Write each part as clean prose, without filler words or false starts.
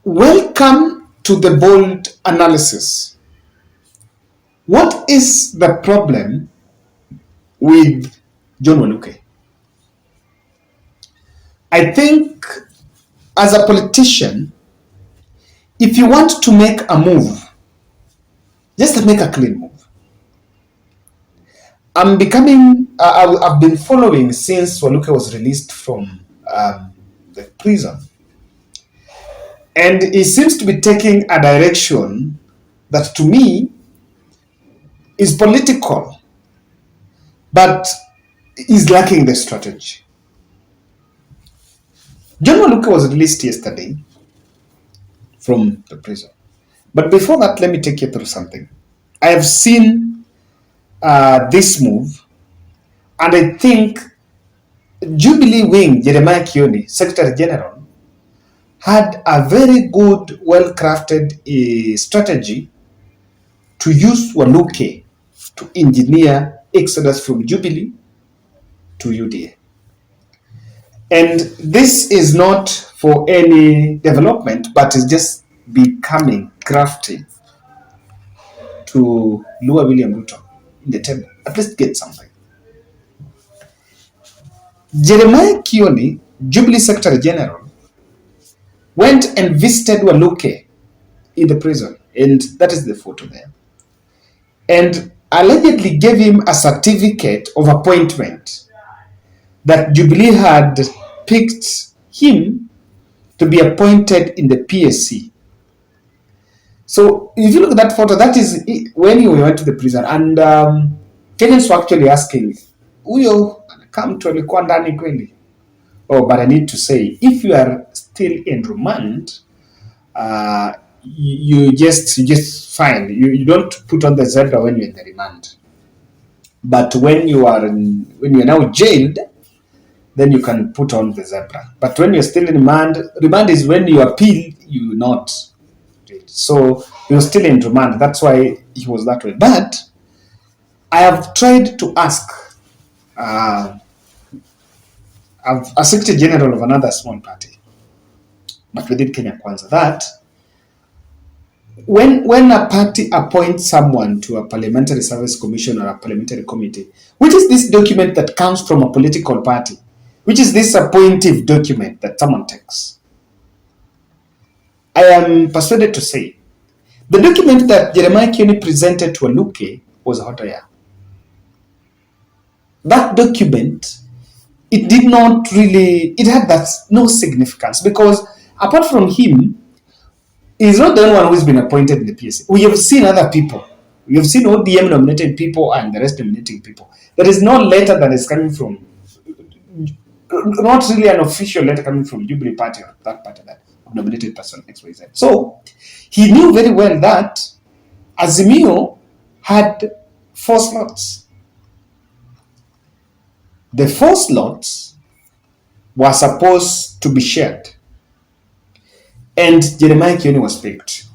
Welcome to the bold analysis. What is the problem with John Waluke? I think as a politician, if you want to make a move, just make a clean move. I've been following since Waluke was released from the prison. And he seems to be taking a direction that to me is political, but is lacking the strategy. John Waluke was released yesterday from the prison. But before that, let me take you through something. I have seen this move, and I think Jubilee Wing, Jeremiah Kioni, Secretary General, had a very good, well-crafted strategy to use Waluke to engineer exodus from Jubilee to UDA. And this is not for any development, but it's just becoming crafty to lure William Ruto in the table. At least get something. Jeremiah Kioni, Jubilee Secretary General, went and visited Waluke in the prison, and that is the photo there, and allegedly gave him a certificate of appointment that Jubilee had picked him to be appointed in the PSC. So if you look at that photo, that is when he went to the prison, and Kenyans were actually asking, "Uyo come to alikuwa ndani kweli?" Oh, but I need to say, if you are still in remand, you just fine. You don't put on the zebra when you're in the remand. But when you're now jailed, then you can put on the zebra. But when you're still in remand is when you appeal, you're not jailed. So you're still in remand. That's why he was that way. But I have tried to ask a Secretary General of another small party, but within Kenya Kwanza, that when a party appoints someone to a parliamentary service commission or a parliamentary committee, which is this document that comes from a political party, which is this appointive document that someone takes, I am persuaded to say the document that Jeremiah Kioni presented to Waluke was a hot air. That document, it did not really, it had that no significance, because apart from him, he's not the only one who's been appointed in the PSC. We have seen other people. We have seen ODM nominated people and the rest nominating people. There is no letter that is coming from, not really an official letter coming from Jubilee Party or that party that nominated person XYZ. So he knew very well that Azimio had 4 slots. The 4 slots were supposed to be shared, and Jeremiah Kioni was picked.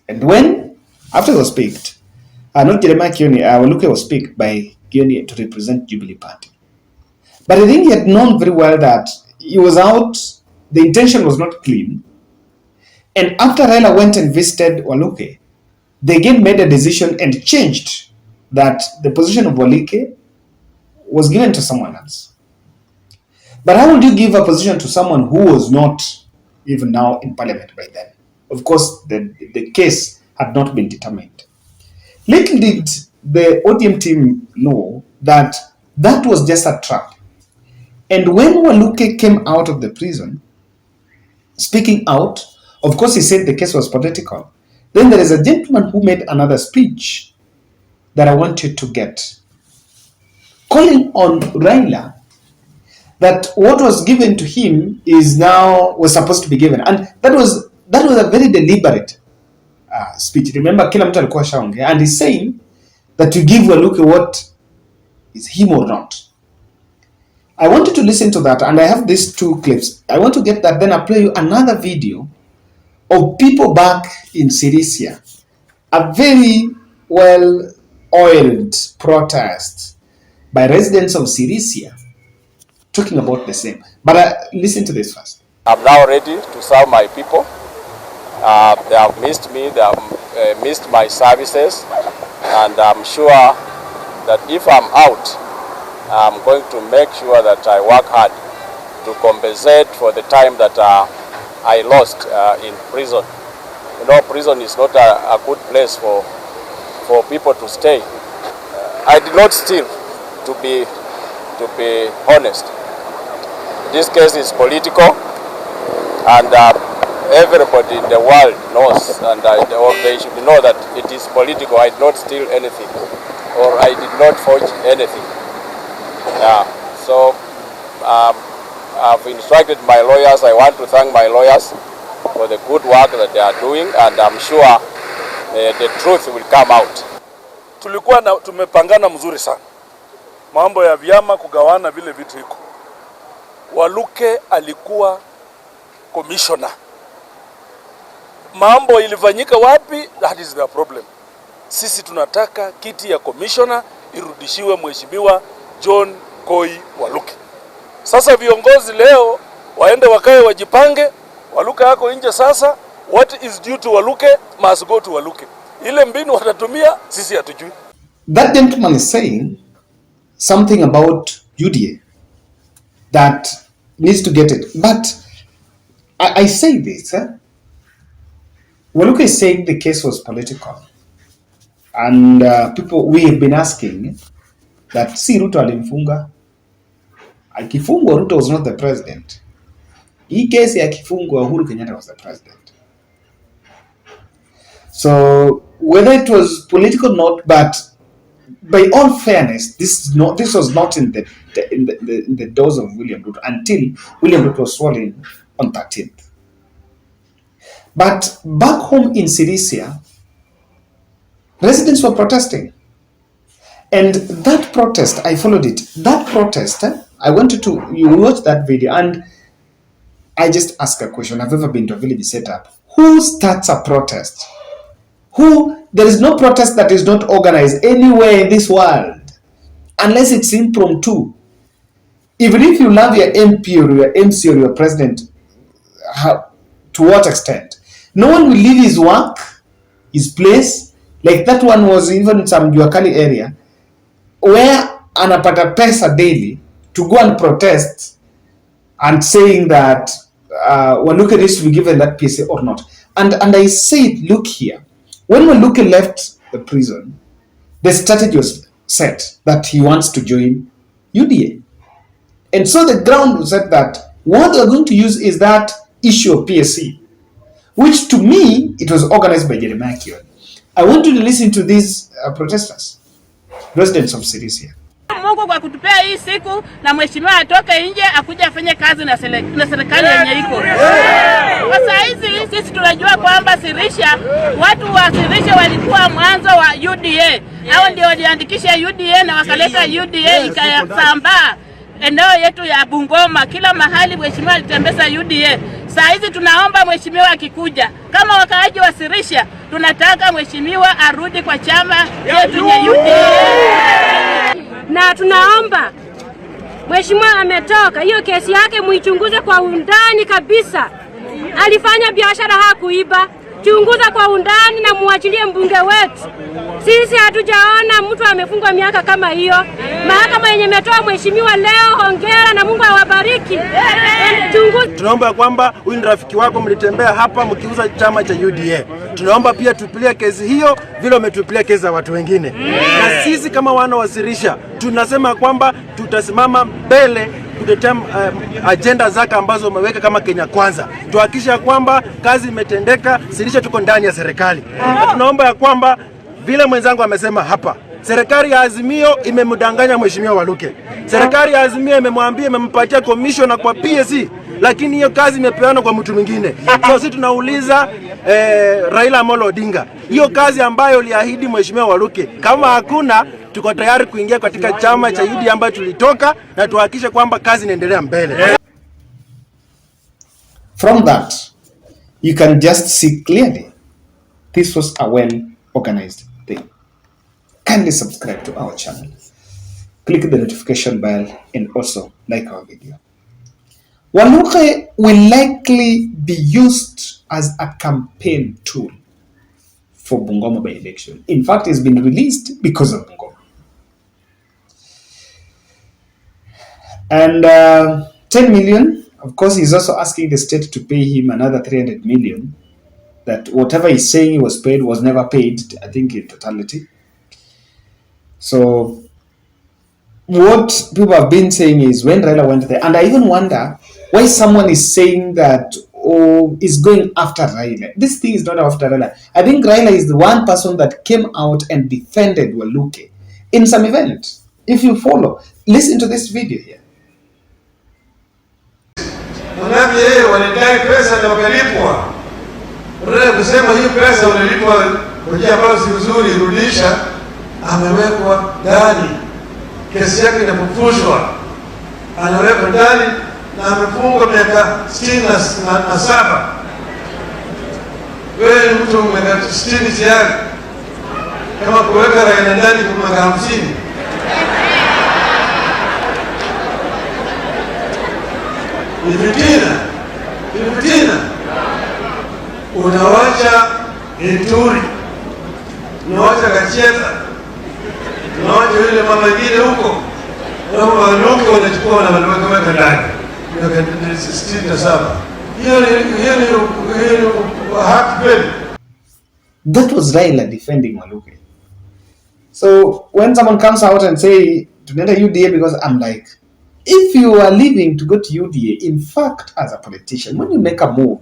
And after he was picked, not Jeremiah Kioni, Waluke was picked by Kioni to represent Jubilee Party. But I think he had known very well that he was out, the intention was not clean. And after Raila went and visited Waluke, they again made a decision and changed that the position of Waluke was given to someone else. But how would you give a position to someone who was not even now in parliament by then? Of course, the case had not been determined. Little did the ODM team know that that was just a trap. And when Waluke came out of the prison, speaking out, of course he said the case was political. Then there is a gentleman who made another speech that I want you to get, calling on Raila that what was given to him was supposed to be given, and that was a very deliberate speech. Remember, kila mtu alikuwa shaongea, and he's saying that you give Waluke what is him or not. I want you to listen to that, and I have these 2 clips. I want to get that, then I'll play you another video of people back in Sirisia, a very well-oiled protest by residents of Sirisia, talking about the same. But listen to this first. I'm now ready to serve my people. They have missed me, they have missed my services, and I'm sure that if I'm out, I'm going to make sure that I work hard to compensate for the time that I lost in prison. You know, prison is not a good place for people to stay. I did not steal, to be honest. This case is political, and everybody in the world knows, and they should know that it is political. I did not steal anything, or I did not forge anything. So I've instructed my lawyers. I want to thank my lawyers for the good work that they are doing, and I'm sure the truth will come out. Tulikuwa tumepangana mzuri sana. Mambo ya vyama kugawana vile vitu iko. Waluke alikuwa commissioner. Mambo ilifanyika wapi? That is the problem. Sisi tunataka kiti ya commissioner irudishiwe Mheshimiwa John Koi Waluke. Sasa viongozi leo waende wakae wajipange. Waluke yako nje sasa. What is due to Waluke must go to Waluke. Ile mbinu watatumia sisi hatujui. That gentleman is saying something about UDA that needs to get it. But I say this, Waluke is saying the case was political. And people, we have been asking that, see, Ruto alimfunga. Akifungwa, Ruto was not the president. Hii case ya kifungwa, Uhuru Kenyatta was the president. So whether it was political or not, but by all fairness, this was not in the doors of William Ruto until William Ruto was sworn on 13th. But back home in Sirisia, residents were protesting. And that protest, I followed it. That protest, I wanted to, you watch that video, and I just ask a question. I've ever been to a village set up. Who starts a protest? There is no protest that is not organized anywhere in this world, unless it's impromptu. Even if you love your MP or your MC or your president, to what extent? No one will leave his work, his place. Like that one was even in some Juakali area, where anapata pesa daily to go and protest and saying that Waluke needs to be given that PSA or not. And I said, look here, when Waluke left the prison, the strategy was set that he wants to join UDA. And so the ground was set that what they're going to use is that issue of PSC, which to me, it was organized by Jeremiah Kioni. I want you to listen to these protesters, residents of Sirisia. Mungu kwa kutupea hii siku na mheshimiwa atoke nje akuja afanye kazi na serikali yenye iko. Kwa saa hizi sisi tunajua kwamba Sirisia, watu wa Sirisia walikuwa mwanzo wa UDA. Hao ndio waliandikisha UDA na wakaleta UDA ikasambaa eneo yetu ya Bungoma, kila mahali mheshimiwa alitembeza UDA. Saa hizi tunaomba mheshimiwa akikuja, kama wakaaji wa Sirisia, tunataka mheshimiwa arudi kwa chama yetu ya UDA. Na tunaomba mheshimiwa ametoka, hiyo kesi yake muichunguze kwa undani kabisa. Alifanya biashara, hakuiba. Chunguza kwa undani na muachilie mbunge wetu. Sisi hatujaona mtu amefungwa miaka kama hiyo. Mahakama yenye imetoa mheshimiwa leo, hongera na Mungu awabariki. Tunaomba kwamba huyu ni rafiki wako, mlitembea hapa mkiuza chama cha UDA. Tunaomba pia tupilie kesi hiyo vile umetupilia kesi za watu wengine. Na sisi kama wana wa Sirisia tunasema kwamba tutasimama mbele kutetea agenda zake ambazo umeweka kama Kenya Kwanza. Tuhakikisha kwamba kazi imetendeka, Sirisia tuko ndani ya serikali. Na tunaomba ya kwamba vile mwenzangu amesema hapa, serikali ya Azimio imemdanganya mheshimiwa Waluke. Serikali ya Azimio imemwambia imempatia commissioner kwa PSC, lakini hiyo kazi imepeanwa kwa mtu mwingine. So sisi tunauliza Raila Amolo Odinga, hiyo kazi ambayo uliahidi mheshimiwa Waluke, kama hakuna, tuko tayari kuingia katika chama cha UDA ambayo tulitoka, na tuhakikishe kwamba kazi inaendelea mbele. From that, you can just see clearly this was a well-organized thing. Kindly subscribe to our channel, click the notification bell, and also like our video. Waluke will likely be used as a campaign tool for Bungoma by election. In fact, it's been released because of Bungoma. And 10 million, of course, he's also asking the state to pay him another 300 million. That whatever he's saying he was paid was never paid, I think, in totality. So what people have been saying is when Raila went there, and I even wonder why someone is saying that, oh, is going after Raila. This thing is not after Raila. I think Raila is the one person that came out and defended Waluke in some event. If you follow, listen to this video here. Manake yeye wanadai pesa na wakalipwa. Unataka kusema hii pesa unalipwa kwa njia ambayo si nzuri, rudisha. Amewekwa ndani, kesi yake inafufushwa, anawekwa ndani na amefungwa miaka 67. Wewe mtu miaka 60 tayari, kama kuweka Raila ndani kwa miaka 50. Ni fitina. Unawacha Ituri, unawacha Gacheta, unawacha yule mama ngine huko, na Waluke wanachukua na wanaweka ndani miaka 67. Hiyo haki kweli. That was Raila defending Waluke. So when someone comes out and say tunaenda UDA, because I'm like, if you are leaving to go to UDA, in fact, as a politician, when you make a move,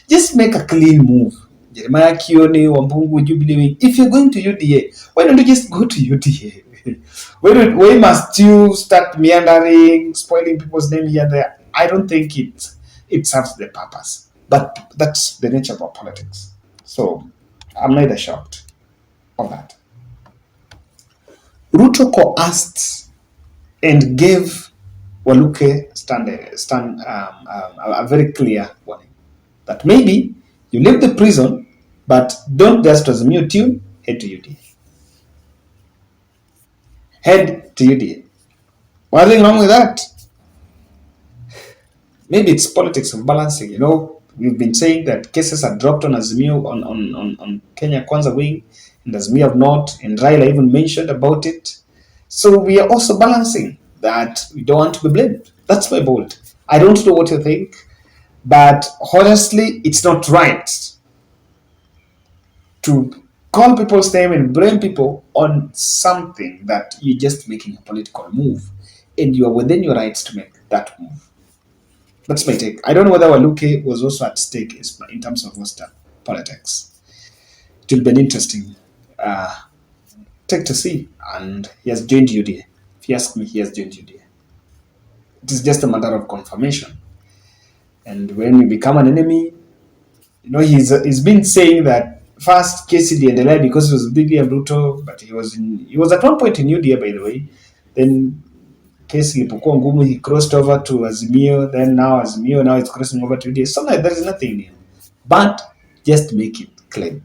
just make a clean move. Jeremiah Kione, Wambungu, Jubilee. If you're going to UDA, why don't you just go to UDA? Why must you start meandering, spoiling people's name here and there? I don't think it serves the purpose. But that's the nature of our politics. So I'm neither shocked on that. Ruto coerced and gave Waluke a very clear warning that maybe you leave the prison, but don't just as a new tune, head to UDA. Head to UDA. Nothing wrong with that. Maybe it's politics of balancing. You know, we've been saying that cases are dropped on Azimio on Kenya Kwanza wing, and Azimio have not, and Raila even mentioned about it. So we are also balancing that we don't want to be blamed. That's my bold. I don't know what you think, but honestly, it's not right to call people's name and blame people on something that you're just making a political move, and you are within your rights to make that move. That's my take. I don't know whether Waluke was also at stake in terms of Western politics. It will be an interesting take to see. And he has joined UDA. If you ask me, he has joined UDA. It is just a matter of confirmation. And when you become an enemy, you know, he's been saying that first KCD and Raila because he was bigger and Ruto, but he was at one point in UDA, by the way. Then kesi ilipokuwa ngumu, he crossed over to Azimio, then now Azimio, now it's crossing over to UDA. So like, there is nothing new. But just make it clean.